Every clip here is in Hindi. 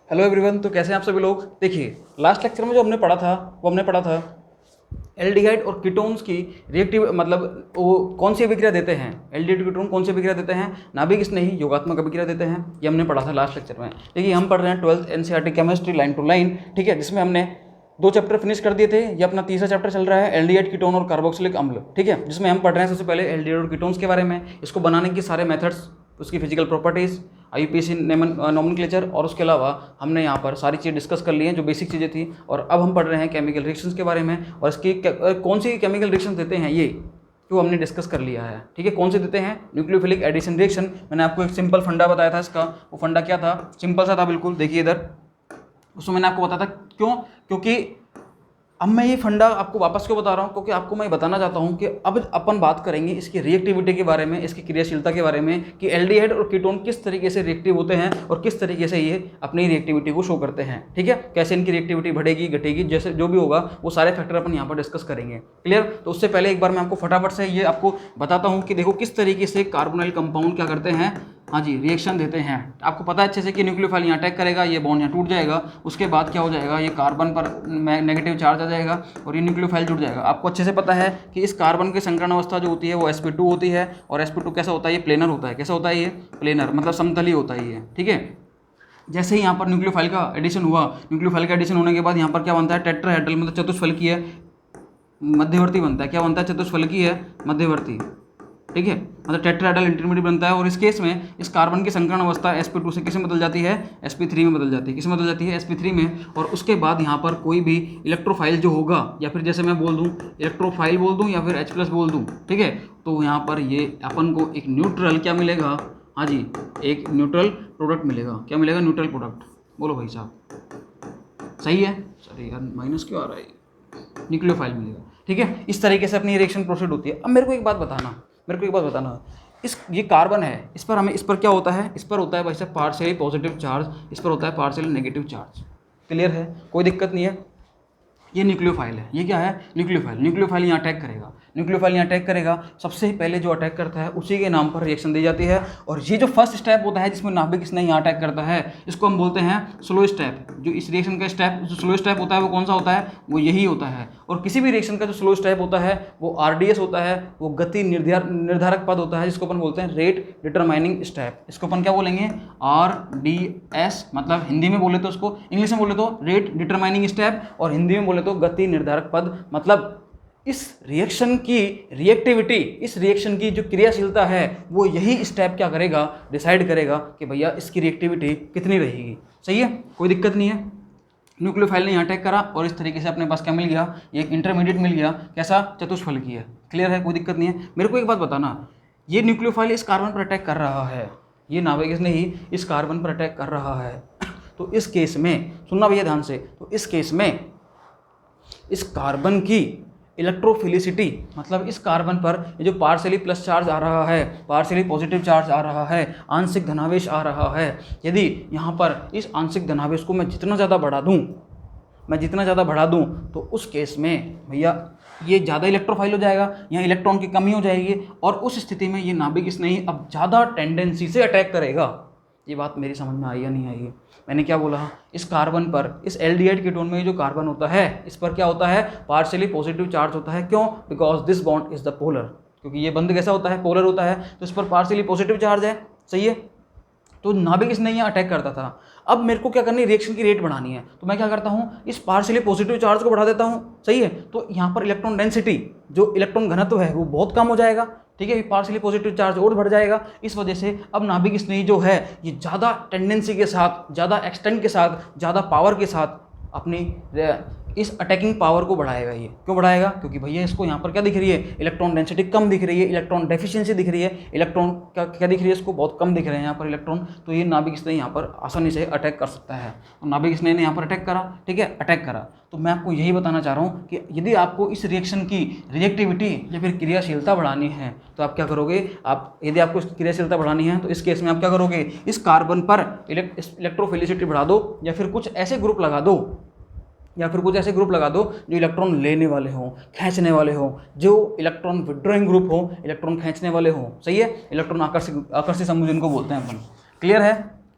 Hello everyone. तो कैसे हैं आप सभी लोग। देखिए, लास्ट लेक्चर में जो हमने पढ़ा था वो हमने पढ़ा था एल्डिहाइड और कीटोन्स की रिएक्टिव मतलब वो कौन सी अभिक्रिया देते हैं। एल्डिहाइड कीटोन कौन सी अभिक्रिया देते हैं, नाभिक स्नेही योगात्मक अभिक्रिया देते हैं। ये हमने पढ़ा था लास्ट लेक्चर में। देखिए, हम पढ़ रहे हैं 12th NCERT chemistry line to line, ठीक है, जिसमें हमने 2 चैप्टर फिनिश कर दिए थे। ये अपना तीसरा चैप्टर चल रहा है, एल्डिहाइड कीटोन और कार्बोक्सिलिक अम्ल, ठीक है, जिसमें हम पढ़ रहे हैं सबसे पहले एल्डिहाइड और कीटोन्स के बारे में, इसको बनाने के सारे मेथड्स, उसकी फिजिकल प्रॉपर्टीज़, आईयूपीएसी नोमेनक्लेचर, और उसके अलावा हमने यहाँ पर सारी चीज़ डिस्कस कर ली हैं जो बेसिक चीज़ें थी। और अब हम पढ़ रहे हैं केमिकल रिएक्शंस के बारे में, और इसकी कौन सी केमिकल रिएक्शन देते हैं ये जो हमने डिस्कस कर लिया है, ठीक है। कौन से देते हैं, न्यूक्लियोफिलिक एडिशन रिएक्शन। मैंने आपको एक सिंपल फंडा बताया था इसका, वो फंडा क्या था, सिंपल सा था बिल्कुल। देखिए इधर, उसमें मैंने आपको बताया था क्योंकि अब मैं ये फंडा आपको वापस क्यों बता रहा हूँ, क्योंकि आपको मैं बताना चाहता हूँ कि अब अपन बात करेंगे इसकी रिएक्टिविटी के बारे में, इसकी क्रियाशीलता के बारे में, कि एल्डिहाइड और कीटोन किस तरीके से रिएक्टिव होते हैं और किस तरीके से ये अपनी रिएक्टिविटी को शो करते हैं, ठीक है। कैसे इनकी रिएक्टिविटी बढ़ेगी घटेगी, जैसे जो भी होगा वो सारे फैक्टर अपन यहाँ पर डिस्कस करेंगे। क्लियर। तो उससे पहले एक बार मैं आपको फटाफट से ये आपको बताता हूँ कि देखो किस तरीके से कार्बोनाइल कंपाउंड क्या करते हैं, हाँ जी, रिएक्शन देते हैं। आपको पता है अच्छे से कि न्यूक्लियोफाइल यहाँ अटैक करेगा, ये बॉन्ड यहाँ टूट जाएगा, उसके बाद क्या हो जाएगा, ये कार्बन पर नेगेटिव चार्ज आ जाएगा और ये न्यूक्लियोफाइल जुड़ जाएगा। आपको अच्छे से पता है कि इस कार्बन की संकरण अवस्था जो होती है वो sp2 होती है, और sp2 कैसा होता है, ये प्लेनर होता है। कैसा होता है ये, प्लेनर, मतलब समतली होता है ये, ठीक है। जैसे ही यहाँ पर न्यूक्लियोफाइल का एडिशन हुआ, न्यूक्लियोफाइल का एडिशन होने के बाद यहाँ पर क्या बनता है, टेट्राहेड्रल, मतलब चतुष्फलकीय मध्यवर्ती बनता है। क्या बनता है, चतुष्फलकीय मध्यवर्ती, ठीक है, मतलब टेट्राहेड्रल इंटरमीडिएट बनता है। और इस केस में इस कार्बन की संकरण अवस्था sp2 से किस में बदल जाती है, sp3 में बदल जाती है। किस में बदल जाती है, sp3 में। और उसके बाद यहाँ पर कोई भी इलेक्ट्रोफाइल जो होगा, या फिर जैसे मैं बोल दूँ इलेक्ट्रोफाइल बोल दूँ या फिर H+ बोल दूँ, ठीक है, तो यहाँ पर ये अपन को एक न्यूट्रल क्या मिलेगा, हाँ जी, एक न्यूट्रल प्रोडक्ट मिलेगा। क्या मिलेगा, न्यूट्रल प्रोडक्ट। बोलो भाई साहब, सही है। सॉरी यार, माइनस क्यों आ रहा है, न्यूक्लियोफाइल मिलेगा, ठीक है। इस तरीके से अपनी रिएक्शन प्रोसीड होती है। अब मेरे को एक बात बताना, ये कार्बन है, इस पर क्या होता है, इस पर होता है भाई साहब पार्शियली पॉजिटिव चार्ज, इस पर होता है पार्शियली नेगेटिव चार्ज। क्लियर है, कोई दिक्कत नहीं है। ये न्यूक्लियोफाइल है, ये क्या है, न्यूक्लियोफाइल यहाँ अटैक करेगा। सबसे पहले जो अटैक करता है उसी के नाम पर रिएक्शन दी जाती है। और ये जो फर्स्ट स्टेप होता है जिसमें नाभिक इसने यहाँ अटैक करता है, इसको हम बोलते हैं स्लो स्टेप। जो इस रिएक्शन का स्टेप, जो स्लो स्टेप होता है वो कौन सा होता है, वो यही होता है। और किसी भी रिएक्शन का जो स्लो स्टेप होता है वो RDS होता है, वो गति निर्धारक पद होता है, जिसको अपन बोलते हैं रेट डिटरमाइनिंग स्टेप। इसको अपन क्या बोलेंगे, RDS, मतलब हिंदी में बोले तो उसको, इंग्लिश में बोले तो रेट डिटरमाइनिंग स्टेप, और हिंदी में बोले तो गति निर्धारक पद। मतलब इस रिएक्शन की रिएक्टिविटी, इस रिएक्शन की जो क्रियाशीलता है वो यही स्टेप क्या करेगा, डिसाइड करेगा कि भैया इसकी रिएक्टिविटी कितनी रहेगी। सही है, कोई दिक्कत नहीं है। न्यूक्लियोफाइल ने यहाँ अटैक करा और इस तरीके से अपने पास क्या मिल गया, ये एक इंटरमीडिएट मिल गया। कैसा, चतुष्फलकीय। क्लियर है, कोई दिक्कत नहीं है। मेरे को एक बात बताना, ये न्यूक्लियोफाइल इस कार्बन पर अटैक कर रहा है, ये नाभिक इसने ही इस कार्बन पर अटैक कर रहा है। तो इस केस में सुनना भैया ध्यान से, तो इस केस में इस कार्बन की इलेक्ट्रोफिलिसिटी, मतलब इस कार्बन पर ये जो पार्शियली प्लस चार्ज आ रहा है, पार्शियली पॉजिटिव चार्ज आ रहा है, आंशिक धनावेश आ रहा है, यदि यहाँ पर इस आंशिक धनावेश को मैं जितना ज़्यादा बढ़ा दूँ तो उस केस में भैया ये ज़्यादा इलेक्ट्रोफाइल हो जाएगा, यहाँ इलेक्ट्रॉन की कमी हो जाएगी, और उस स्थिति में ये नाभिक इसने ही अब ज़्यादा टेंडेंसी से अटैक करेगा। ये बात मेरी समझ में आई या नहीं आई? मैंने क्या बोला, इस कार्बन पर, इस एल्डिहाइड कीटोन में जो कार्बन होता है इस पर क्या होता है, पार्शियली पॉजिटिव चार्ज होता है। क्यों, because this bond is the polar, क्योंकि ये बंध कैसा होता है, पोलर होता है, तो इस पर पार्शियली पॉजिटिव चार्ज है। सही है, तो नाभिक इसने यहाँ अटैक करता था। अब मेरे को क्या करनी है, रिएक्शन की रेट बढ़ानी है, तो मैं क्या करता हूँ, इस पार्शियली पॉजिटिव चार्ज को बढ़ा देता हूँ। सही है, तो यहाँ पर इलेक्ट्रॉन डेंसिटी, जो इलेक्ट्रॉन घनत्व है वो बहुत कम हो जाएगा, ठीक है, पार्शियली पॉजिटिव चार्ज और बढ़ जाएगा। इस वजह से अब नाभिक स्नेही जो है ये ज़्यादा टेंडेंसी के साथ, ज़्यादा एक्सटेंट के साथ, ज़्यादा पावर के साथ अपनी इस अटैकिंग पावर को बढ़ाएगा। ये क्यों बढ़ाएगा, क्योंकि भैया इसको यहाँ पर क्या दिख रही है, इलेक्ट्रॉन डेंसिटी कम दिख रही है, इलेक्ट्रॉन डेफिशिएंसी दिख रही है, इलेक्ट्रॉन क्या दिख रही है, इसको बहुत कम दिख रहे हैं यहाँ पर इलेक्ट्रॉन। तो ये नाभिक स्नेही यहाँ पर आसानी से अटैक कर सकता है, और नाभिक स्नेही ने यहाँ पर अटैक करा, ठीक है, अटैक करा। तो मैं आपको यही बताना चाह रहा हूँ कि यदि आपको इस रिएक्शन की रिएक्टिविटी या फिर क्रियाशीलता बढ़ानी है तो आप क्या करोगे, यदि आपको इसकी क्रियाशीलता बढ़ानी है तो इस केस में आप क्या करोगे, इस कार्बन पर इलेक्ट्रोफिलिसिटी बढ़ा दो, या फिर कुछ ऐसे ग्रुप लगा दो जो इलेक्ट्रॉन लेने वाले हों, खींचने वाले हों, जो इलेक्ट्रॉन विड्रॉइंग ग्रुप हो, इलेक्ट्रॉन खींचने वाले हों। सही है, इलेक्ट्रॉन आकर्षित समूह जिनको बोलते हैं अपन। क्लियर है,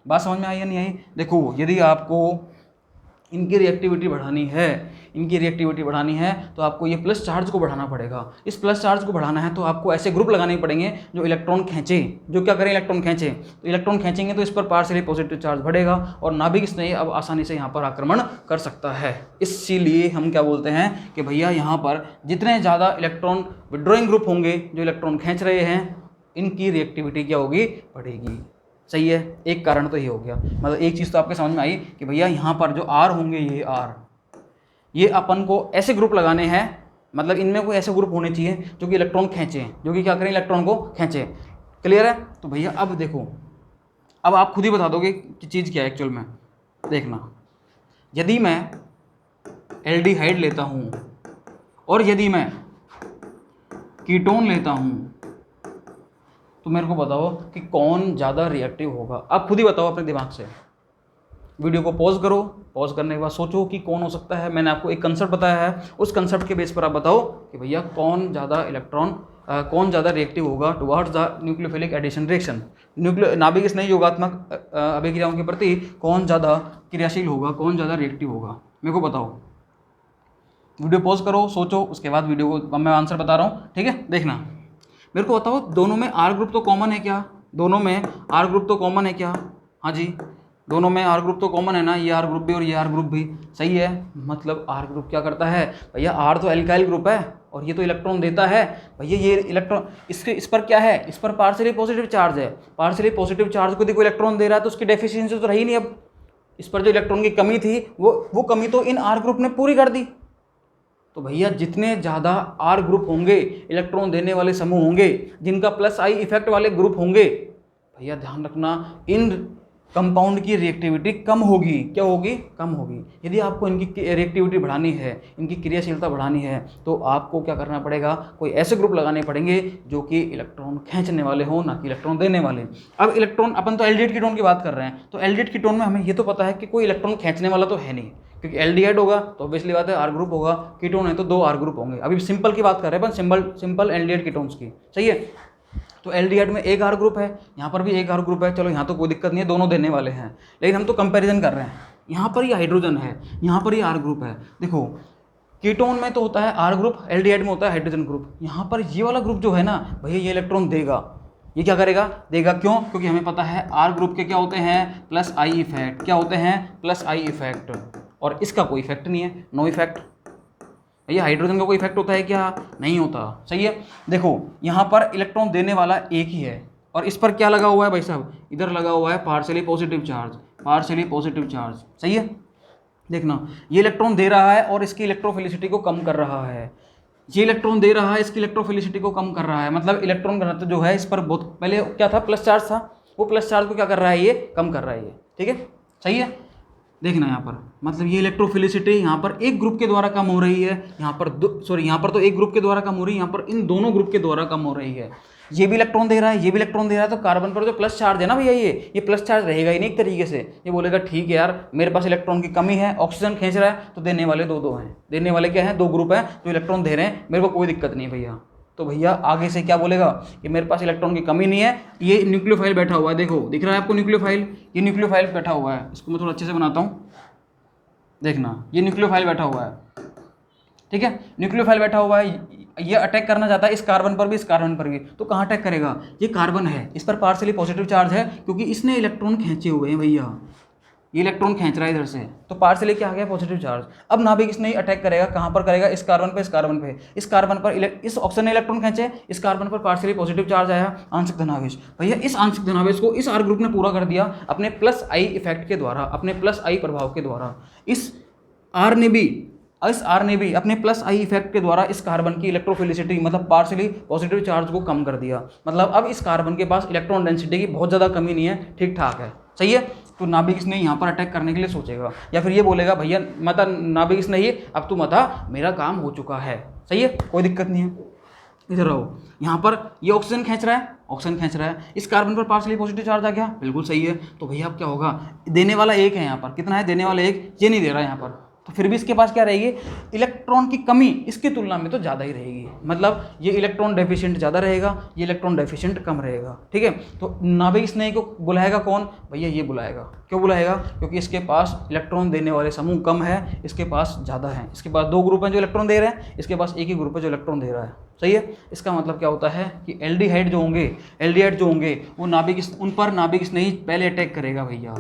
बात समझ में आई या नहीं आई? देखो, यदि आपको इनकी रिएक्टिविटी बढ़ानी है तो आपको ये प्लस चार्ज को बढ़ाना पड़ेगा। इस प्लस चार्ज को बढ़ाना है तो आपको ऐसे ग्रुप लगाने पड़ेंगे जो इलेक्ट्रॉन खींचे, जो क्या करें, इलेक्ट्रॉन खींचे। तो इलेक्ट्रॉन खींचेंगे तो इस पर पार्शियली पॉजिटिव चार्ज बढ़ेगा और नाभिक स्नेही अब आसानी से यहाँ पर आक्रमण कर सकता है। इसीलिए हम क्या बोलते हैं कि भैया यहाँ पर जितने ज़्यादा इलेक्ट्रॉन विड्रॉइंग ग्रुप होंगे, जो इलेक्ट्रॉन खींच रहे हैं, इनकी रिएक्टिविटी क्या होगी, बढ़ेगी। सही है, एक कारण तो ये हो गया। मतलब एक चीज़ तो आपके समझ में आई कि भैया यहाँ पर जो आर होंगे, ये आर, ये अपन को ऐसे ग्रुप लगाने हैं, मतलब इनमें कोई ऐसे ग्रुप होने चाहिए जो कि इलेक्ट्रॉन खींचें, जो कि क्या करें, इलेक्ट्रॉन को खींचें। क्लियर है? तो भैया अब देखो, अब आप खुद ही बता दोगे कि चीज़ क्या है एक्चुअल में। देखना, यदि मैं एल्डिहाइड लेता हूँ और यदि मैं कीटोन लेता हूँ तो मेरे को बताओ कि कौन ज़्यादा रिएक्टिव होगा। आप खुद ही बताओ अपने दिमाग से। वीडियो को पॉज करो, पॉज करने के बाद सोचो कि कौन हो सकता है। मैंने आपको एक कंसेप्ट बताया है, उस कंसेप्ट के बेस पर आप बताओ कि भैया कौन ज़्यादा कौन ज़्यादा रिएक्टिव होगा towards the nucleophilic addition reaction. नाभिक स्नेही योगात्मक अभिक्रियाओं के प्रति कौन ज़्यादा क्रियाशील होगा, कौन ज़्यादा रिएक्टिव होगा, मेरे को बताओ। वीडियो पॉज करो, सोचो, उसके बाद वीडियो को मैं आंसर बता रहा हूँ, ठीक है? देखना, मेरे को बताओ, दोनों में आर ग्रुप तो कॉमन है क्या? दोनों में आर ग्रुप तो कॉमन है क्या? हाँ जी, दोनों में आर ग्रुप तो कॉमन है ना, ये आर ग्रुप भी और ये आर ग्रुप भी। सही है, मतलब आर ग्रुप क्या करता है भैया, आर तो एल्काइल ग्रुप है और ये तो इलेक्ट्रॉन देता है। भैया ये इलेक्ट्रॉन, इस पर क्या है, इस पर पार्शियली पॉजिटिव चार्ज है। पार्शियली पॉजिटिव चार्ज को देखो इलेक्ट्रॉन दे रहा है तो उसकी डेफिशिएंसी तो रही नहीं। अब इस पर जो इलेक्ट्रॉन की कमी थी वो कमी तो इन आर ग्रुप ने पूरी कर दी। तो भैया जितने ज़्यादा आर ग्रुप होंगे, इलेक्ट्रॉन देने वाले समूह होंगे, जिनका प्लस आई इफेक्ट वाले ग्रुप होंगे, भैया ध्यान रखना, इन कंपाउंड की रिएक्टिविटी कम होगी। क्या होगी? कम होगी। यदि आपको इनकी रिएक्टिविटी बढ़ानी है, इनकी क्रियाशीलता बढ़ानी है, तो आपको क्या करना पड़ेगा, कोई ऐसे ग्रुप लगाने पड़ेंगे जो कि इलेक्ट्रॉन खींचने वाले हों, ना कि इलेक्ट्रॉन देने वाले। अब इलेक्ट्रॉन, अपन तो एल्डिहाइड कीटोन की बात कर रहे हैं, तो एल्डिहाइड कीटोन में हमें ये तो पता है कि कोई इलेक्ट्रॉन खींचने वाला तो है नहीं, क्योंकि एल्डिहाइड होगा तो ऑब्वियसली बात है आर ग्रुप होगा, कीटोन है तो 2 आर ग्रुप होंगे। अभी सिंपल की बात कर रहे हैं अपन, सिंपल एल्डिहाइड कीटोन्स की। सही है, तो एल्डिहाइड में एक आर ग्रुप है, यहाँ पर भी एक आर ग्रुप है। चलो यहाँ तो कोई दिक्कत नहीं है, दोनों देने वाले हैं, लेकिन हम तो कंपैरिजन कर रहे हैं। यहाँ पर ये हाइड्रोजन है, यहाँ पर ये आर ग्रुप है। देखो, कीटोन में तो होता है आर ग्रुप, एल्डिहाइड में होता है हाइड्रोजन ग्रुप। यहाँ पर ये वाला ग्रुप जो है ना भैया, ये इलेक्ट्रॉन देगा। ये क्या करेगा? देगा। क्यों? क्योंकि हमें पता है आर ग्रुप के क्या होते हैं, प्लस आई इफेक्ट। क्या होते हैं? Plus I effect. और इसका कोई इफेक्ट नहीं है, नो इफेक्ट। ये हाइड्रोजन का कोई इफेक्ट होता है क्या? नहीं होता। सही है, देखो यहाँ पर इलेक्ट्रॉन देने वाला एक ही है और इस पर क्या लगा हुआ है भाई साहब, इधर लगा हुआ है partially positive charge, partially positive charge. सही है, देखना, ये इलेक्ट्रॉन दे रहा है और इसकी इलेक्ट्रोफिलिसिटी को कम कर रहा है। ये इलेक्ट्रॉन दे रहा है, इसकी इलेक्ट्रोफिलिसिटी को कम कर रहा है। मतलब इलेक्ट्रॉन घनत्व जो है इस पर बहुत, पहले क्या था, प्लस चार्ज था, वो प्लस चार्ज को क्या कर रहा है, ये कम कर रहा है ये। ठीक है, सही है, देखना यहाँ पर, मतलब ये इलेक्ट्रोफिलिसिटी यहाँ पर एक ग्रुप के द्वारा कम हो रही है, यहाँ पर यहाँ पर तो एक ग्रुप के द्वारा कम हो रही है, यहाँ पर इन दोनों ग्रुप के द्वारा कम हो रही है। ये भी इलेक्ट्रॉन दे रहा है, ये भी इलेक्ट्रॉन दे रहा है, तो कार्बन पर जो प्लस चार्ज है ना भैया, ये प्लस चार्ज रहेगा ही नहीं एक तरीके से। ये बोलेगा ठीक है यार, मेरे पास इलेक्ट्रॉन की कमी है, ऑक्सीजन खींच रहा है, तो देने वाले दो हैं, देने वाले क्या है, 2 ग्रुप हैं जो इलेक्ट्रॉन दे रहे हैं, मेरे को कोई दिक्कत नहीं भैया। तो भैया आगे से क्या बोलेगा कि मेरे पास इलेक्ट्रॉन की कमी नहीं है। ये न्यूक्लियोफाइल बैठा हुआ है, देखो दिख रहा है आपको न्यूक्लियोफाइल, ये न्यूक्लियोफाइल बैठा हुआ है, इसको मैं थोड़ा अच्छे से बनाता हूँ, देखना ये न्यूक्लियोफाइल बैठा हुआ है। ठीक है, न्यूक्लियोफाइल बैठा हुआ है, ये अटैक करना चाहता है इस कार्बन पर भी, इस कार्बन पर भी। तो कहाँ अटैक करेगा, ये कार्बन है, इस पर पार्शियली पॉजिटिव चार्ज है क्योंकि इसने इलेक्ट्रॉन खींचे हुए हैं भैया, ये इलेक्ट्रॉन खींच रहा है इधर से, तो पार्शियली क्या आ गया, पॉजिटिव चार्ज। अब नाभिक इसने अटैक करेगा, कहाँ पर करेगा, इस कार्बन पे, इस कार्बन पे, इस कार्बन पर इस ऑक्सीजन ने इलेक्ट्रॉन खींचे, इस कार्बन पर पार्शियली पॉजिटिव चार्ज आया, आंशिक धनावेश। भैया इस आंशिक धनावेश को इस आर ग्रुप ने पूरा कर दिया अपने प्लस आई इफेक्ट के द्वारा, अपने प्लस आई प्रभाव के द्वारा। इस आर ने भी अपने प्लस आई इफेक्ट के द्वारा इस कार्बन की इलेक्ट्रोफिलिसिटी, मतलब पार्शियली पॉजिटिव चार्ज को कम कर दिया। मतलब अब इस कार्बन के पास इलेक्ट्रॉन डेंसिटी की बहुत ज़्यादा कमी नहीं है, ठीक ठाक है। सही है, तो नाभिक इसने यहाँ पर अटैक करने के लिए सोचेगा, या फिर ये बोलेगा भैया मता नाभिक इसने ही, अब तू मता, मेरा काम हो चुका है। सही है, कोई दिक्कत नहीं है, इधर रहो। यहाँ पर ये ऑक्सीजन खींच रहा है, ऑक्सीजन खींच रहा है, इस कार्बन पर पार्शियली पॉजिटिव चार्ज आ गया, बिल्कुल सही है। तो भैया अब क्या होगा, देने वाला एक है यहाँ पर, कितना है, देने वाला एक, ये नहीं दे रहा है यहाँ पर, तो फिर भी इसके पास क्या रहेगी, इलेक्ट्रॉन की कमी इसकी तुलना में तो ज़्यादा ही रहेगी, मतलब ये इलेक्ट्रॉन डेफिशिएंट ज़्यादा रहेगा, ये इलेक्ट्रॉन डेफिशिएंट कम रहेगा, ठीक है। तो नाभिक स्नेही को बुलाएगा कौन, भैया ये बुलाएगा। क्यों बुलाएगा, क्योंकि इसके पास इलेक्ट्रॉन देने वाले समूह कम है, इसके पास ज़्यादा है। इसके पास 2 ग्रुप हैं जो इलेक्ट्रॉन दे रहे हैं, इसके पास एक ही ग्रुप है जो इलेक्ट्रॉन दे रहा है, सही है। इसका मतलब क्या होता है कि एल्डिहाइड जो होंगे वो उन पर नाभिक स्नेही पहले अटैक करेगा भैया,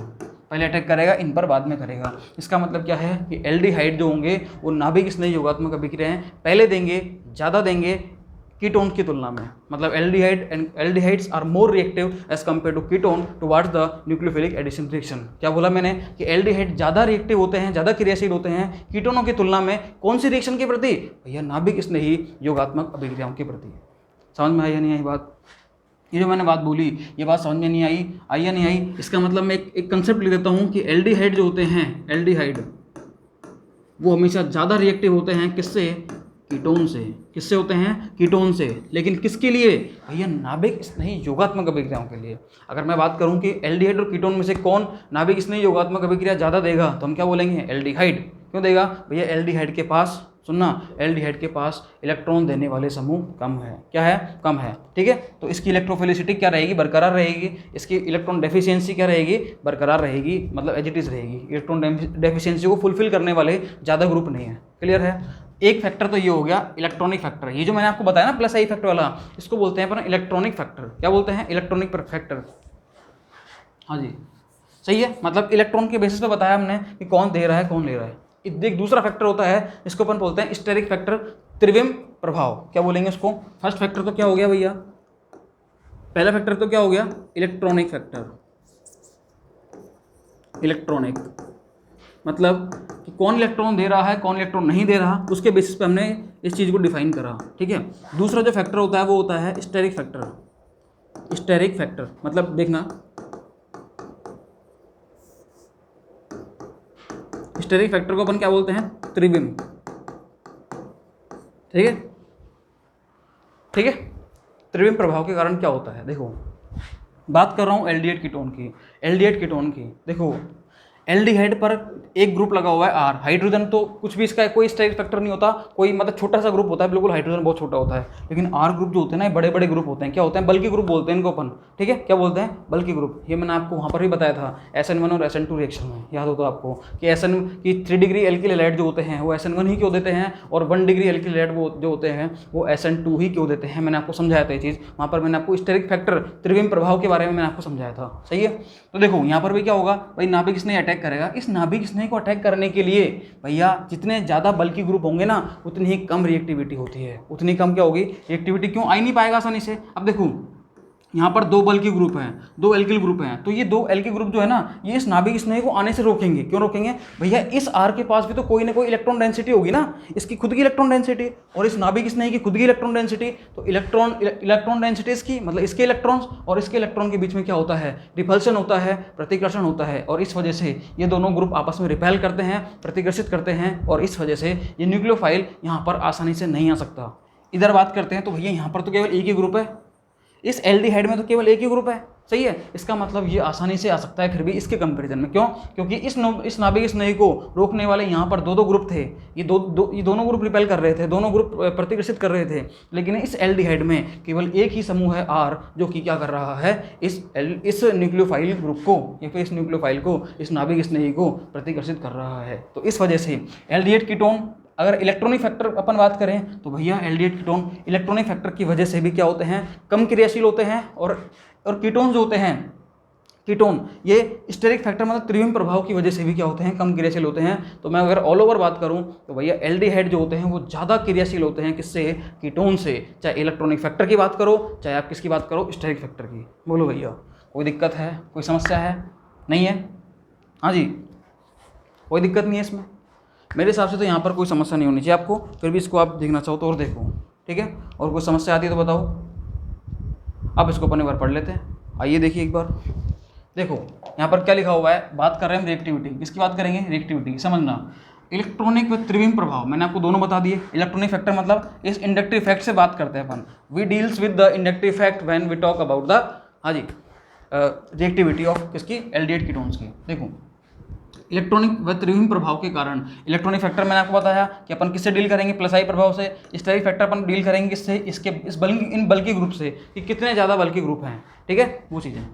पहले अटैक करेगा, इन पर बाद में करेगा। इसका मतलब क्या है कि एल्डिहाइड जो होंगे वो नाभिक स्नेही योगात्मक अभिक्रियाएं पहले देंगे, ज़्यादा देंगे कीटोन की तुलना में। मतलब aldehydes are more reactive as compare to ketone towards the nucleophilic addition reaction. क्या बोला मैंने कि एल्डिहाइड ज़्यादा रिएक्टिव होते हैं, ज़्यादा क्रियाशील होते हैं कीटोनों की तुलना में। कौन सी रिएक्शन के प्रति, भैया नाभिक स्नेही योगात्मक अभिक्रियाओं के प्रति। समझ में आई या नहीं आई बात, ये जो मैंने बात बोली ये बात समझ में नहीं आई या नहीं आई। इसका मतलब मैं एक कंसेप्ट लिख देता हूँ कि एल्डिहाइड जो होते हैं, एल्डिहाइड वो हमेशा ज़्यादा रिएक्टिव होते हैं किससे, कीटोन से। किससे होते हैं, कीटोन से। लेकिन किसके लिए, भैया नाभिक स्नेही योगात्मक अभिक्रियाओं के लिए। अगर मैं बात करूं कि एल्डिहाइड और कीटोन में से कौन नाभिक स्नेही योगात्मक अभिक्रिया ज़्यादा देगा, तो हम क्या बोलेंगे, एल्डिहाइड। क्यों देगा, भैया एल्डिहाइड के पास, सुनना, एल्डिहाइड के पास इलेक्ट्रॉन देने वाले समूह कम है। क्या है, कम है, ठीक है। तो इसकी इलेक्ट्रोफिलिसिटी क्या रहेगी, बरकरार रहेगी। इसकी इलेक्ट्रॉन डेफिशिएंसी क्या रहेगी, बरकरार रहेगी, मतलब एज इट इज रहेगी। इलेक्ट्रॉन डेफिशिएंसी को फुलफिल करने वाले ज़्यादा ग्रुप नहीं है। क्लियर है। एक फैक्टर तो ये हो गया इलेक्ट्रॉनिक फैक्टर। ये जो मैंने आपको बताया ना प्लस आई फैक्टर वाला, इसको बोलते हैं अपन इलेक्ट्रॉनिक फैक्टर। क्या बोलते हैं, इलेक्ट्रॉनिक फैक्टर। हाँ जी, सही है। मतलब इलेक्ट्रॉन के बेसिस पे बताया हमने कि कौन दे रहा है कौन ले रहा है। एक दूसरा फैक्टर होता है, इसको अपन बोलते हैं स्टेरिक फैक्टर, त्रिविम प्रभाव। क्या बोलेंगे उसको। फर्स्ट फैक्टर तो क्या हो गया भैया, पहला फैक्टर तो क्या हो गया, इलेक्ट्रॉनिक फैक्टर। इलेक्ट्रॉनिक मतलब कि कौन इलेक्ट्रॉन दे रहा है कौन इलेक्ट्रॉन नहीं दे रहा, उसके बेसिस पे हमने इस चीज़ को डिफाइन करा, ठीक है। दूसरा जो फैक्टर होता है वो होता है स्टेरिक फैक्टर। स्टेरिक फैक्टर मतलब देखना, स्टेरिक फैक्टर को अपन क्या बोलते हैं, त्रिविम। ठीक है, ठीक है। त्रिविम प्रभाव के कारण क्या होता है, देखो बात कर रहा हूँ एल्डिहाइड कीटोन की। एल्डिहाइड कीटोन की देखो, एल्डिहाइड पर एक ग्रुप लगा हुआ है आर, हाइड्रोजन तो कुछ भी इसका कोई स्टेरिक फैक्टर नहीं होता, कोई मतलब छोटा सा ग्रुप होता है, बिल्कुल हाइड्रोजन बहुत छोटा होता है। लेकिन आर ग्रुप जो होते हैं ना, बड़े बड़े ग्रुप होते हैं। क्या होते हैं, बल्कि ग्रुप बोलते हैं इनको अपन, ठीक है। क्या बोलते हैं, बल्कि ग्रुप। ये मैंने आपको वहाँ पर भी बताया था SN1 और SN2 रिएक्शन में, याद होता है आपको कि SN की 3 डिग्री एल्किल हैलाइड जो होते हैं वो SN1 ही क्यों देते हैं, और 1 डिग्री एल्किल हैलाइड वो जो होते हैं वो SN2 ही क्यों देते हैं। मैंने आपको समझाया था ये चीज़, वहाँ पर मैंने आपको स्टेरिक फैक्टर त्रिविम प्रभाव के बारे में मैंने आपको समझाया था, सही है। तो देखो यहाँ पर भी क्या होगा भाई, नाभिक स्नेही अटैक करेगा। इस नाभिक स्नेही को अटैक करने के लिए भैया जितने ज़्यादा बल्कि ग्रुप होंगे ना, उतनी ही कम रिएक्टिविटी होती है। उतनी कम क्या होगी, रिएक्टिविटी। क्यों, आ ही नहीं पाएगा आसानी से। अब देखो यहाँ पर 2 बल्कि ग्रुप हैं, 2 एल्किल ग्रुप हैं, तो ये 2 एल्किल ग्रुप जो है ना, ये इस नाभिक स्नेही को आने से रोकेंगे। क्यों रोकेंगे भैया, इस आर के पास भी तो कोई ना कोई इलेक्ट्रॉन डेंसिटी होगी ना, इसकी खुद की इलेक्ट्रॉन डेंसिटी और इस नाभिक स्नेही की खुद की इलेक्ट्रॉन डेंसिटी। तो इलेक्ट्रॉन डेंसिटी इसकी मतलब इसके इलेक्ट्रॉन्स और इसके इलेक्ट्रॉन के बीच में क्या होता है, रिपल्शन होता है, प्रतिकर्षण होता है। और इस वजह से ये दोनों ग्रुप आपस में रिपेल करते हैं, प्रतिकर्षित करते हैं, और इस वजह से ये न्यूक्लियोफाइल यहाँ पर आसानी से नहीं आ सकता। इधर बात करते हैं तो भैया यहाँ पर तो केवल एक ही ग्रुप है, इस एल्डिहाइड में तो केवल एक ही ग्रुप है, सही है। इसका मतलब ये आसानी से आ सकता है फिर भी इसके कंपैरिजन में। क्यों, क्योंकि इस नाभिक स्नेही को रोकने वाले यहाँ पर 2 ग्रुप थे। ये दोनों ग्रुप रिपेल कर रहे थे, दोनों ग्रुप प्रतिकर्षित कर रहे थे। लेकिन इस एल्डिहाइड में केवल एक ही समूह है आर, जो कि क्या कर रहा है, इस न्यूक्लियोफाइल ग्रुप को या फिर इस न्यूक्लियोफाइल को, इस नाभिक स्नेही को प्रतिकर्षित कर रहा है। तो इस वजह से एल्डिहाइड कीटोन, अगर इलेक्ट्रॉनिक फैक्टर अपन बात करें तो भैया एल्डिहाइड कीटोन इलेक्ट्रॉनिक फैक्टर की वजह से भी क्या होते हैं, कम क्रियाशील होते हैं। और कीटोन जो होते हैं, कीटोन ये स्टेरिक फैक्टर मतलब त्रिविम प्रभाव की वजह से भी क्या होते हैं, कम क्रियाशील होते हैं। तो मैं अगर ऑल ओवर बात करूं तो भैया एल्डिहाइड जो होते हैं वो ज़्यादा क्रियाशील होते हैं, किससे, कीटोन से। चाहे इलेक्ट्रॉनिक फैक्टर की बात करो, चाहे आप किसकी बात करो, स्टेरिक फैक्टर की। बोलो भैया, कोई दिक्कत है, कोई समस्या है, नहीं है। हाँ जी, कोई दिक्कत नहीं है इसमें। मेरे हिसाब से तो यहाँ पर कोई समस्या नहीं होनी चाहिए आपको। फिर भी इसको आप देखना चाहो तो और देखो, ठीक है। और कोई समस्या आती है तो बताओ। अब इसको अपन एक बार पढ़ लेते हैं। आइए देखिए एक बार, देखो यहाँ पर क्या लिखा हुआ है। बात कर रहे हैं हम रिएक्टिविटी, किसकी बात करेंगे, रिएक्टिविटी। समझना, इलेक्ट्रॉनिक व त्रिविम प्रभाव मैंने आपको दोनों बता दिए। इलेक्ट्रॉनिक फैक्टर मतलब इस इंडक्टिव फैक्ट से बात करते हैं अपन। We deals with the inductive fact when we talk about the, हाँ जी, रिएक्टिविटी ऑफ किसकी, एल्डिहाइड कीटोन्स की। देखो इलेक्ट्रॉनिक व त्रिविम प्रभाव के कारण। इलेक्ट्रॉनिक फैक्टर मैंने आपको बताया कि अपन किससे डील करेंगे, प्लस आई प्रभाव से। स्टेरिक फैक्टर अपन डील करेंगे किससे, इसके इस इन बल्कि ग्रुप से, कि कितने ज़्यादा बल्कि ग्रुप हैं, ठीक है, वो चीज़ें।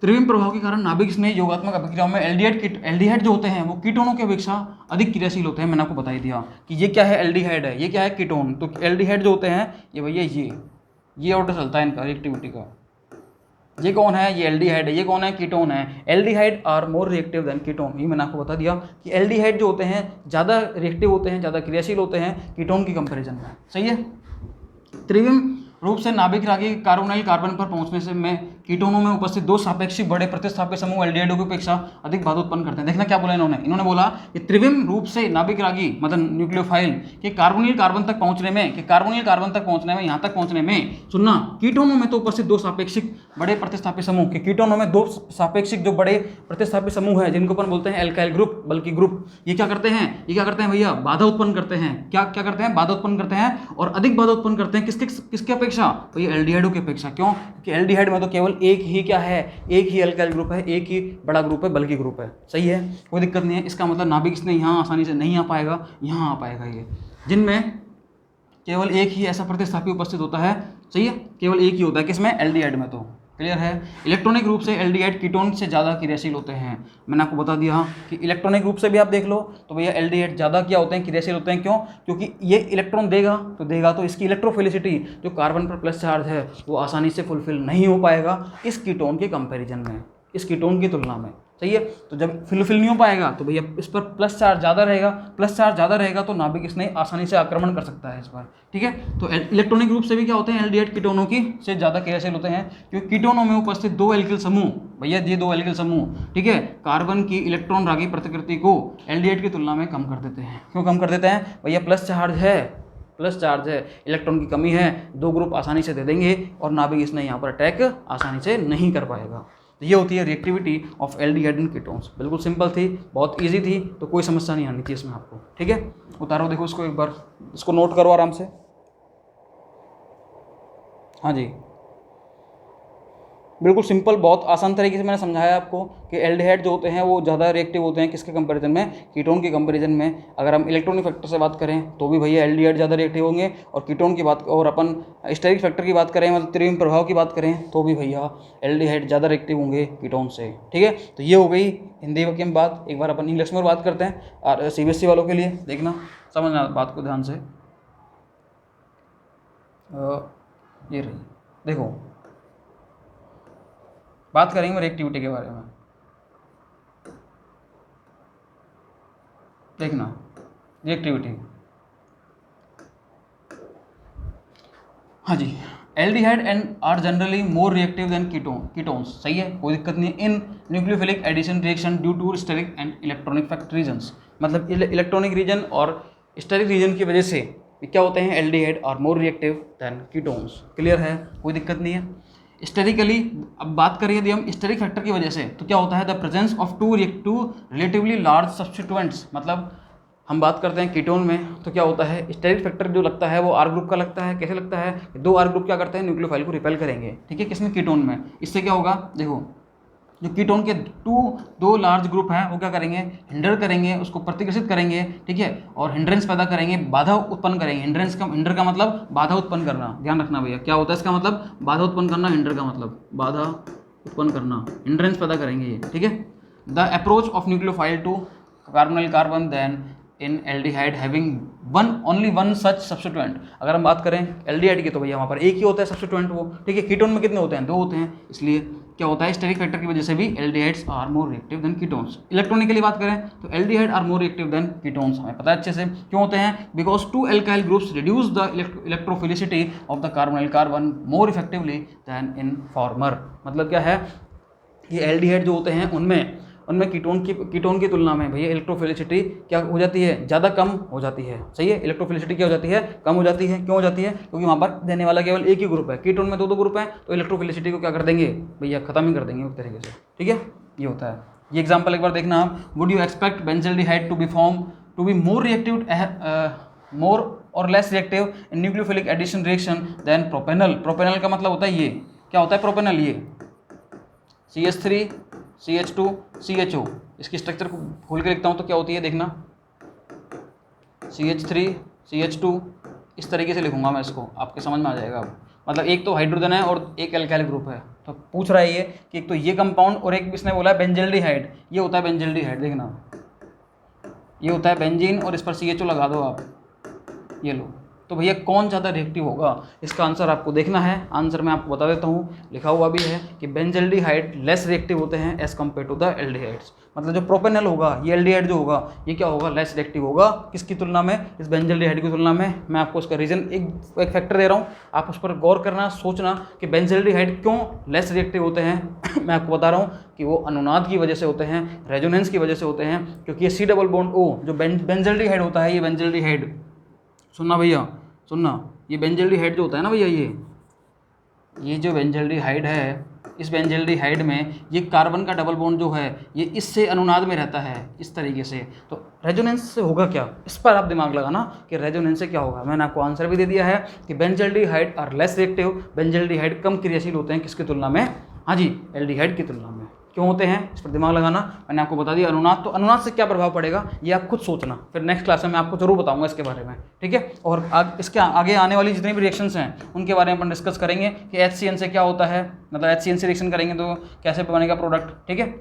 त्रिविम प्रभाव के कारण नाभिक स्नेह योगात्मक अभिक्रियाओं में एल्डिहाइड जो होते हैं वो कीटोनों की अपेक्षा अधिक क्रियाशील होते हैं। मैंने आपको बता ही दिया कि ये क्या है, एल्डिहाइड है, ये क्या है, कीटोन। तो एल्डिहाइड जो होते हैं ये भैया ये ऑर्डर चलता है इनका रिएक्टिविटी का। ये कौन है, ये एल्डिहाइड है, ये कौन है, कीटोन है। Aldehyde are more reactive than ketone. ये मैंने आपको बता दिया कि एल्डिहाइड जो होते हैं ज़्यादा रिएक्टिव होते हैं, ज़्यादा क्रियाशील होते हैं कीटोन की कंपैरिजन में, सही है। त्रिविम रूप से नाभिक रागी कार्बोनाइल कार्बन पर पहुंचने से में कीटोनों में उपस्थित दो सापेक्षिक बड़े प्रतिस्थापित समूह एल्डिहाइडों की अपेक्षा अधिक बाधा उत्पन्न करते हैं। देखना क्या बोला इन्होंने बोला कि त्रिविम रूप से नाभिक रागी मतलब न्यूक्लियोफाइल के कार्बोनिल कार्बन तक पहुंचने में यहाँ तक पहुंचने में, सुनना, कीटोनों में तो उपस्थित दो सापेक्षिक बड़े प्रतिस्थापित समूह के कीटोनों में दो सापेक्षिक जो बड़े प्रतिस्थापित समूह है जिनको अपन बोलते हैं एल्काइल ग्रुप, बल्कि ग्रुप, ये क्या करते हैं भैया, बाधा उत्पन्न करते हैं। क्या करते हैं, बाधा उत्पन्न करते हैं, और अधिक बाधा उत्पन्न करते हैं किसके अपेक्षा, भैया एल्डिहाइडों की अपेक्षा। क्यों, क्योंकि एल्डिहाइड में तो केवल एक ही क्या है, एक ही एल्काइल ग्रुप है, एक ही बड़ा ग्रुप है, बल्कि ग्रुप है, सही है, कोई दिक्कत नहीं है। इसका मतलब नाभिक इसने यहाँ आसानी से नहीं आ पाएगा, यहाँ आ पाएगा ये, जिनमें केवल एक ही ऐसा प्रतिस्थापी उपस्थित होता है, सही है, केवल एक ही होता है, किसमें, एल्डिहाइड में। तो क्लियर है। इलेक्ट्रॉनिक रूप से एल्डिहाइड कीटोन से ज़्यादा क्रियाशील होते हैं। मैंने आपको बता दिया कि इलेक्ट्रॉनिक रूप से भी आप देख लो तो भैया एल्डिहाइड ज़्यादा क्या होते हैं, क्रियाशील होते हैं। क्यों, क्योंकि ये इलेक्ट्रॉन देगा तो इसकी इलेक्ट्रोफिलिसिटी जो कार्बन पर प्लस चार्ज है वो आसानी से फुलफिल नहीं हो पाएगा इस कीटोन के कंपेरिजन में, इस कीटोन की तुलना में, सही है। तो जब फुलफिल नहीं हो पाएगा तो भैया इस पर प्लस चार्ज ज़्यादा रहेगा, तो नाभिक इसने आसानी से आक्रमण कर सकता है इस पर, ठीक है। तो इलेक्ट्रॉनिक रूप से भी क्या होते हैं, एल्डिहाइड कीटोनों की से ज़्यादा क्रियाशील होते हैं, क्योंकि कीटोनों में उपस्थित दो एल्किल समूह, भैया ये दो एल्किल समूह, ठीक है, कार्बन की इलेक्ट्रॉन रागी प्रकृति को एल्डिहाइड की तुलना में कम कर देते हैं। क्यों कम कर देते हैं, भैया प्लस चार्ज है, इलेक्ट्रॉन की कमी है, दो ग्रुप आसानी से दे देंगे और नाभिक इसने यहाँ पर अटैक आसानी से नहीं कर पाएगा। ये होती है reactivity of aldehyde in ketones. बिल्कुल सिंपल थी, बहुत इजी थी, तो कोई समस्या नहीं आनी थी इसमें आपको, ठीक है। उतारो, देखो इसको एक बार, इसको नोट करो आराम से। हाँ जी, बिल्कुल सिंपल, बहुत आसान तरीके से मैंने समझाया आपको कि एल्डिहाइड जो होते हैं वो ज़्यादा रिएक्टिव होते हैं किसके कंपैरिजन में, कीटोन के कंपैरिजन में। अगर हम इलेक्ट्रॉनिक फैक्टर से बात करें तो भी भैया एल्डिहाइड ज़्यादा रिएक्टिव होंगे, और कीटोन की बात, और अपन स्टेरिक फैक्टर की बात करें, मतलब त्रिविम प्रभाव की बात करें, तो भी भैया एल्डिहाइड ज़्यादा रिएक्टिव होंगे कीटोन से, ठीक है। तो ये हो गई हिंदी की बात। एक बार अपन इंग्लिश में बात करते हैं, और CBSE वालों के लिए देखना, समझना बात को ध्यान से। ये रही, देखो बात करेंगे रिएक्टिविटी के बारे में। देखना रिएक्टिविटी, हाँ जी, aldehyde and are generally more reactive than ketones, सही है, कोई दिक्कत नहीं है। In nucleophilic addition reaction due to steric and electronic factor reasons, मतलब इलेक्ट्रॉनिक रीजन और स्टेरिक रीजन की वजह से क्या होते हैं, aldehyde are more reactive than ketones. Clear है, कोई दिक्कत नहीं है। स्टेरिकली अब बात करें यदि हम स्टेरिक फैक्टर की वजह से, तो क्या होता है, the presence of two relatively large substituents, मतलब हम बात करते हैं कीटोन में, तो क्या होता है, स्टेरिक फैक्टर जो लगता है वो आर ग्रुप का लगता है। कैसे लगता है, दो आर ग्रुप क्या करते हैं, न्यूक्लियोफाइल को रिपेल करेंगे, ठीक है, किसमें, कीटोन में। इससे क्या होगा, देखो जो कीटोन के दो लार्ज ग्रुप हैं वो क्या करेंगे, हिंडर करेंगे, उसको प्रतिकर्षित करेंगे, ठीक है, और हिंड्रेंस पैदा करेंगे, बाधा उत्पन्न करेंगे। हिंडर का मतलब बाधा उत्पन्न करना, ध्यान रखना भैया, क्या होता है इसका मतलब, बाधा उत्पन्न करना, हिंडर का मतलब बाधा उत्पन्न करना, हिंड्रेंस पैदा करेंगे ये, ठीक है। The approach of nucleophile to carbonyl carbon than in aldehyde having only one such substituent. अगर हम बात करें एल्डिहाइड की तो भैया वहाँ पर एक ही होता है सब्स्टिट्यूएंट वो, ठीक है। कीटोन में कितने होते हैं, दो होते हैं, इसलिए क्या होता है, स्टेरिक फैक्टर की वजह से भी aldehydes are more reactive than ketones. Electronically बात करें तो aldehyde are more reactive than ketones, हमें पता है अच्छे से क्यों होते हैं, because two alkyl groups reduce the electrophilicity of the carbonyl carbon more effectively than in former. मतलब क्या है, ये एल्डिहाइड जो होते हैं उनमें कीटोन की तुलना में भैया इलेक्ट्रोफिलिसिटी क्या हो जाती है, ज़्यादा कम हो जाती है, सही है। इलेक्ट्रोफिलिसिटी क्या हो जाती है, कम हो जाती है। क्यों हो जाती है, क्योंकि वहाँ पर देने वाला केवल एक ही ग्रुप है, कीटोन में दो ग्रुप हैं, तो इलेक्ट्रोफिलिसिटी को क्या कर देंगे भैया, खत्म ही कर देंगे एक तरीके से, ठीक है। ये होता है, ये एग्जाम्पल एक बार देखना आप। Would you expect benzaldehyde to be more reactive more और less reactive in nucleophilic addition reaction than propanal. Propanal का मतलब होता है ये, क्या होता है प्रोपेनल, ये CH2 CHO, इसकी स्ट्रक्चर को खोल के लिखता हूँ तो क्या होती है देखना, CH3 CH2, इस तरीके से लिखूंगा मैं इसको, आपके समझ में आ जाएगा अब। मतलब एक तो हाइड्रोजन है और एक एल्काइल ग्रुप है, तो पूछ रहा है ये कि एक तो ये कंपाउंड और एक इसने बोला है बेंजल्डिहाइड, ये होता है बेंजल्डिहाइड, देखना ये होता है बेंजीन और इस पर CHO लगा दो आप, ये लो। तो भैया कौन ज़्यादा रिएक्टिव होगा, इसका आंसर आपको देखना है। आंसर मैं आपको बता देता हूँ, लिखा हुआ भी है कि बेंजल्डिहाइड लेस रिएक्टिव होते हैं as compare to the aldehydes. मतलब जो प्रोपेनॉल होगा, ये एल्डिहाइड जो होगा, ये क्या होगा, लेस रिएक्टिव होगा किसकी तुलना में, इस बेंजल्डिहाइड की तुलना में। मैं आपको इसका रीज़न एक फैक्टर दे रहा हूँ, आप उस पर गौर करना, सोचना कि बेंजल्डिहाइड क्यों लेस रिएक्टिव होते हैं। मैं आपको बता रहा हूँ कि वो अनुनाद की वजह से होते हैं, रेजोनेंस की वजह से होते हैं, क्योंकि ये C डबल बॉन्ड O जो बेंजल्डिहाइड होता है, ये बेंजल्डिहाइड, सुनना भैया सुनना, ये बेंजल्डिहाइड जो होता है ना भैया, ये जो बेंजल्डिहाइड है, इस बेंजल्डिहाइड में ये कार्बन का डबल बॉन्ड जो है ये इससे अनुनाद में रहता है इस तरीके से। तो रेजोनेंस से होगा क्या, इस पर आप दिमाग लगाना कि रेजोनेंस से क्या होगा। मैंने आपको आंसर भी दे दिया है कि benzaldehyde are less reactive, benzaldehyde कम क्रियाशील होते हैं किसकी तुलना में, हाँ जी, एल्डिहाइड की तुलना में। क्यों होते हैं इस पर दिमाग लगाना, मैंने आपको बता दिया अनुनाद। तो अनुनाद से क्या प्रभाव पड़ेगा ये आप खुद सोचना, फिर नेक्स्ट क्लास में मैं आपको जरूर बताऊंगा इसके बारे में, ठीक है। और इसके आगे आने वाली जितनी भी रिएक्शंस हैं उनके बारे में अपन डिस्कस करेंगे कि HCN से क्या होता है, मतलब HCN से रिएक्शन करेंगे तो कैसे बनेगा प्रोडक्ट, ठीक है।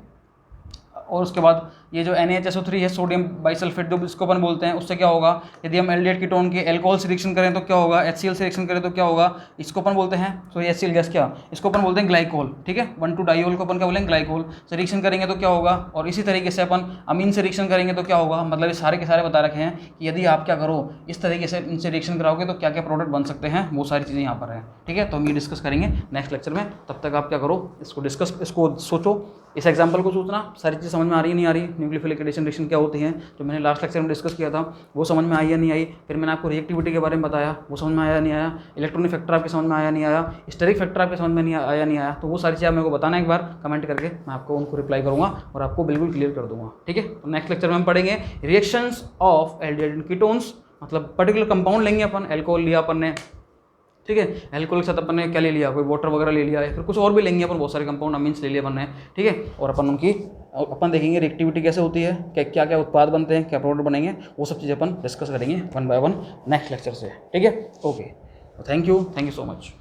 और उसके बाद ये जो NaHSO3 है, सोडियम बाइसल्फेट जो इसको अपन बोलते हैं, उससे क्या होगा, यदि हम एल्डिहाइड कीटोन के अल्कोहल से रिएक्शन करें तो क्या होगा, HCl से रिएक्शन करें तो क्या होगा, इसको अपन बोलते हैं, सॉरी HCl गैस क्या, इसको अपन बोलते हैं ग्लाइकोल, ठीक है। 1,2 डाइयोल को अपन क्या बोलेंगे, ग्लाइकोल से रिएक्शन करेंगे तो क्या होगा। और इसी तरीके से अपन अमीन से रिएक्शन करेंगे तो क्या होगा, मतलब ये सारे के सारे बता रखे हैं कि यदि आप क्या करो, इस तरीके से इनसे रिएक्शन कराओगे तो क्या क्या प्रोडक्ट बन सकते हैं, वो सारी चीज़ें यहाँ पर हैं, ठीक है। तो हम ये डिस्कस करेंगे नेक्स्ट लेक्चर में, तब तक आप क्या करो, इसको सोचो, इस एग्जाम्पल को सोचना, सारी चीज़ समझ में आ रही है नहीं आ रही, न्यूक्लियोफिलिक एडिशन रिएक्शन क्या होती है, जो मैंने लास्ट लेक्चर में डिस्कस किया था वो समझ में आई या नहीं आई। फिर मैंने आपको रिएक्टिविटी के बारे में बताया, वो समझ में आया नहीं आया, इलेक्ट्रॉनिक फैक्टर आपके समझ में आया नहीं आया, स्टेरिक फैक्टर आपके समझ में नहीं आया नहीं आया। तो वो सारी चीज़ आप मेरे को बताना एक बार कमेंट करके, मैं आपको उनको रिप्लाई करूँगा और आपको बिल्कुल क्लियर कर दूँगा, ठीक है। तो नेक्स्ट लेक्चर में हम पढ़ेंगे रिएक्शंस ऑफ एल्डिहाइड कीटोन्स, मतलब पर्टिकुलर कंपाउंड लेंगे अपन, एल्कोहल लिया अपन ने, ठीक है, एल्कोहल के साथ अपन ने क्या ले लिया, कोई वाटर वगैरह ले लिया है, फिर कुछ और भी लेंगे अपन, बहुत सारे कंपाउंड अमीन्स ले लिए अपन ने, ठीक है। और अपन देखेंगे रिएक्टिविटी कैसे होती है, क्या क्या उत्पाद बनते हैं, क्या प्रोडक्ट बनेंगे, वो सब चीज़ें अपन डिस्कस करेंगे 1 बाय 1 नेक्स्ट लेक्चर से, ठीक है। Okay, thank you so much.